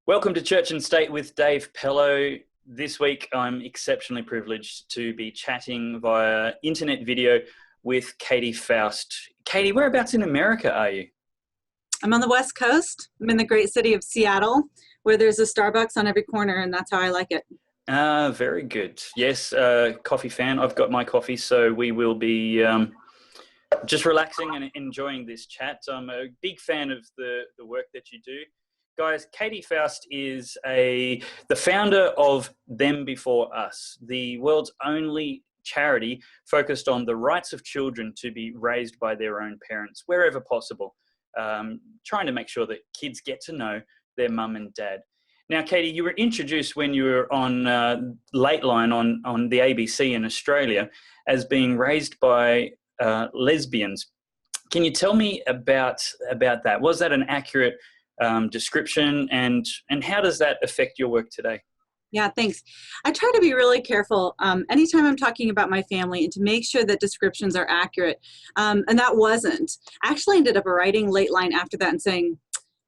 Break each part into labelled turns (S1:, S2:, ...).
S1: Welcome to Church and State with Dave Pellowe. This week I'm exceptionally privileged to be chatting via internet video with Katy Faust. Katy, whereabouts in America are you?
S2: I'm on the West Coast. I'm in the great city of Seattle, where there's a Starbucks on every corner, and that's how I like it.
S1: Very good. Yes, coffee fan. I've got my coffee, so we will be just relaxing and enjoying this chat. I'm a big fan of the work that you do. Guys, Katy Faust is the founder of Them Before Us, the world's only charity focused on the rights of children to be raised by their own parents wherever possible, trying to make sure that kids get to know their mum and dad. Now, Katy, you were introduced when you were on Late Line on the ABC in Australia as being raised by lesbians. Can you tell me about that? Was that an accurate description, and how does that affect your work today?
S2: Yeah, thanks. I try to be really careful anytime I'm talking about my family and to make sure that descriptions are accurate. And that wasn't. I actually ended up writing Late Line after that and saying,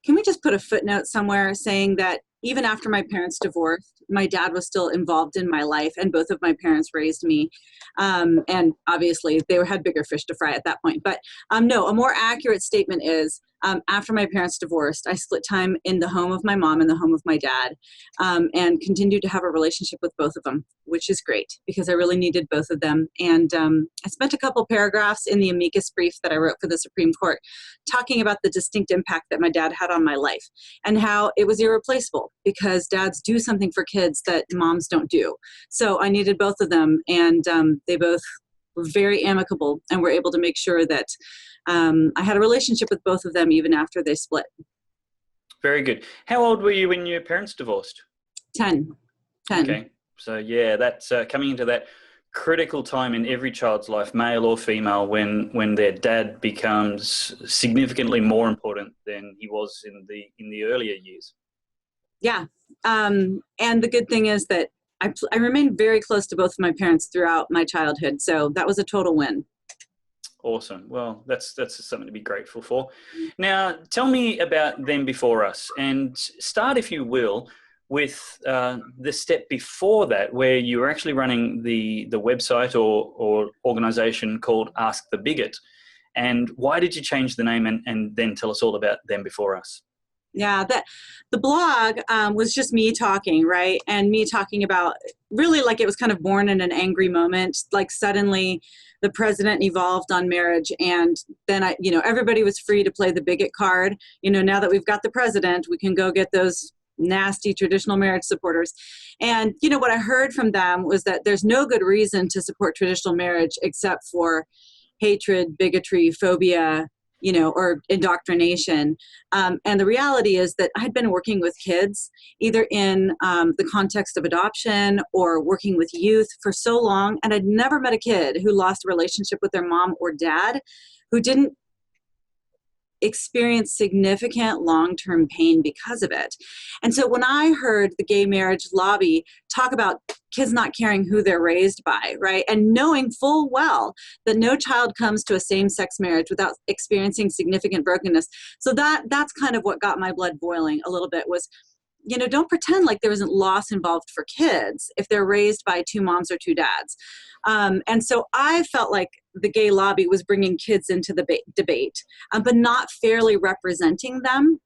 S2: can we just put a footnote somewhere saying that even after my parents divorced, my dad was still involved in my life, and both of my parents raised me. And obviously they had bigger fish to fry at that point. But no, a more accurate statement is, after my parents divorced, I split time in the home of my mom and the home of my dad, and continued to have a relationship with both of them, which is great because I really needed both of them. And I spent a couple paragraphs in the amicus brief that I wrote for the Supreme Court talking about the distinct impact that my dad had on my life and how it was irreplaceable because dads do something for kids that moms don't do. So I needed both of them, and they both were very amicable and were able to make sure that I had a relationship with both of them even after they split.
S1: Very good. How old were you when your parents divorced?
S2: 10.
S1: Okay. So yeah, that's coming into that critical time in every child's life, male or female, when their dad becomes significantly more important than he was in the earlier years.
S2: Yeah. And the good thing is that I remained very close to both of my parents throughout my childhood. So that was a total win.
S1: Awesome. Well, that's something to be grateful for. Now, tell me about Them Before Us, and start, if you will, with the step before that, where you were actually running the website or organization called Ask the Bigot. And why did you change the name, and then tell us all about Them Before Us?
S2: Yeah, the blog was just me talking, right? And me talking about really like it was kind of born in an angry moment. Like suddenly the president evolved on marriage, and then everybody was free to play the bigot card. Now that we've got the president, we can go get those nasty traditional marriage supporters. And what I heard from them was that there's no good reason to support traditional marriage except for hatred, bigotry, phobia, or indoctrination. And the reality is that I'd been working with kids, either in the context of adoption or working with youth for so long, and I'd never met a kid who lost a relationship with their mom or dad who didn't experience significant long-term pain because of it. And so when I heard the gay marriage lobby talk about kids not caring who they're raised by, right, and knowing full well that no child comes to a same-sex marriage without experiencing significant brokenness, so that's kind of what got my blood boiling a little bit was, don't pretend like there isn't loss involved for kids if they're raised by two moms or two dads. And so I felt like the gay lobby was bringing kids into the debate, but not fairly representing them.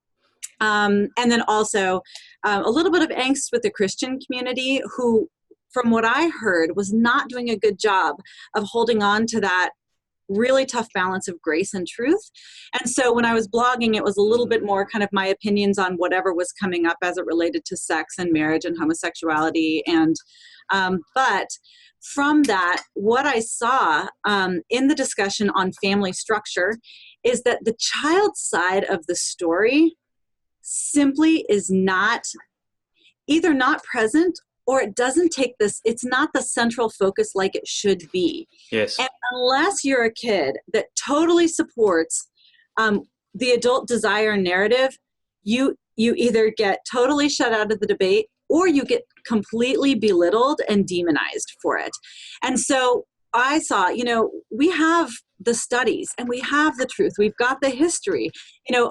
S2: And then also a little bit of angst with the Christian community who, from what I heard, was not doing a good job of holding on to that really tough balance of grace and truth. And so when I was blogging, it was a little bit more kind of my opinions on whatever was coming up as it related to sex and marriage and homosexuality. And but from that, what I saw in the discussion on family structure is that the child side of the story simply is either not present, or it doesn't take it's not the central focus like it should be.
S1: Yes.
S2: And unless you're a kid that totally supports the adult desire narrative, you either get totally shut out of the debate or you get completely belittled and demonized for it. And so I saw, we have the studies and we have the truth. We've got the history,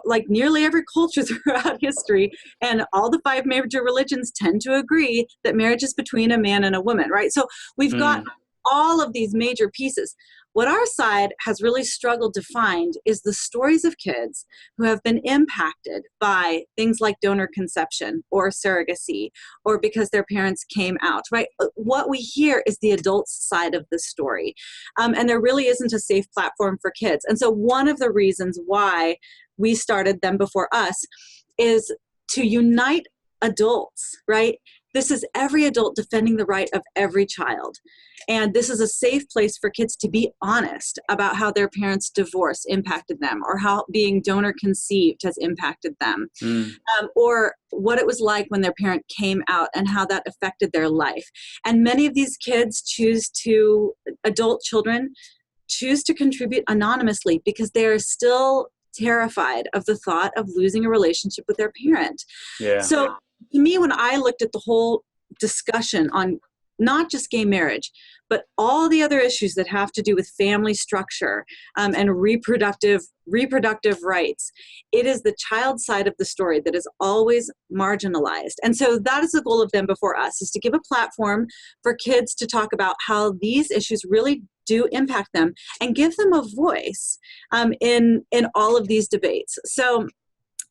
S2: like nearly every culture throughout history, and all the 5 major religions tend to agree that marriage is between a man and a woman, right? So we've got all of these major pieces. What our side has really struggled to find is the stories of kids who have been impacted by things like donor conception or surrogacy, or because their parents came out, right? What we hear is the adults' side of the story. And there really isn't a safe platform for kids. And so one of the reasons why we started Them Before Us is to unite adults, right? This is every adult defending the right of every child. And this is a safe place for kids to be honest about how their parents' divorce impacted them, or how being donor conceived has impacted them, or what it was like when their parent came out and how that affected their life. And many of these kids adult children choose to contribute anonymously because they are still terrified of the thought of losing a relationship with their parent.
S1: Yeah.
S2: So to me, when I looked at the whole discussion on not just gay marriage, but all the other issues that have to do with family structure and reproductive rights, it is the child side of the story that is always marginalized. And so that is the goal of Them Before Us, is to give a platform for kids to talk about how these issues really do impact them and give them a voice in all of these debates. So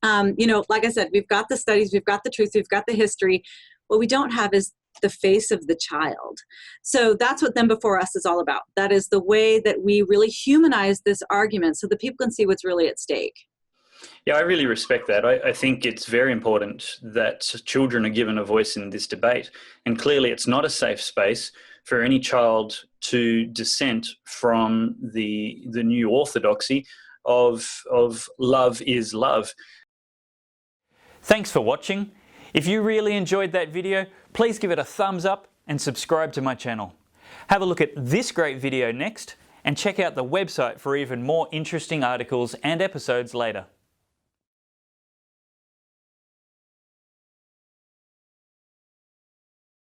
S2: like I said, we've got the studies, we've got the truth, we've got the history. What we don't have is the face of the child. So that's what Them Before Us is all about. That is the way that we really humanize this argument so that people can see what's really at stake.
S1: Yeah, I really respect that. I think it's very important that children are given a voice in this debate. And clearly it's not a safe space for any child to dissent from the new orthodoxy of love is love. Thanks for watching. If you really enjoyed that video, please give it a thumbs up and subscribe to my channel. Have a look at this great video next, and check out the website for even more interesting articles and episodes later.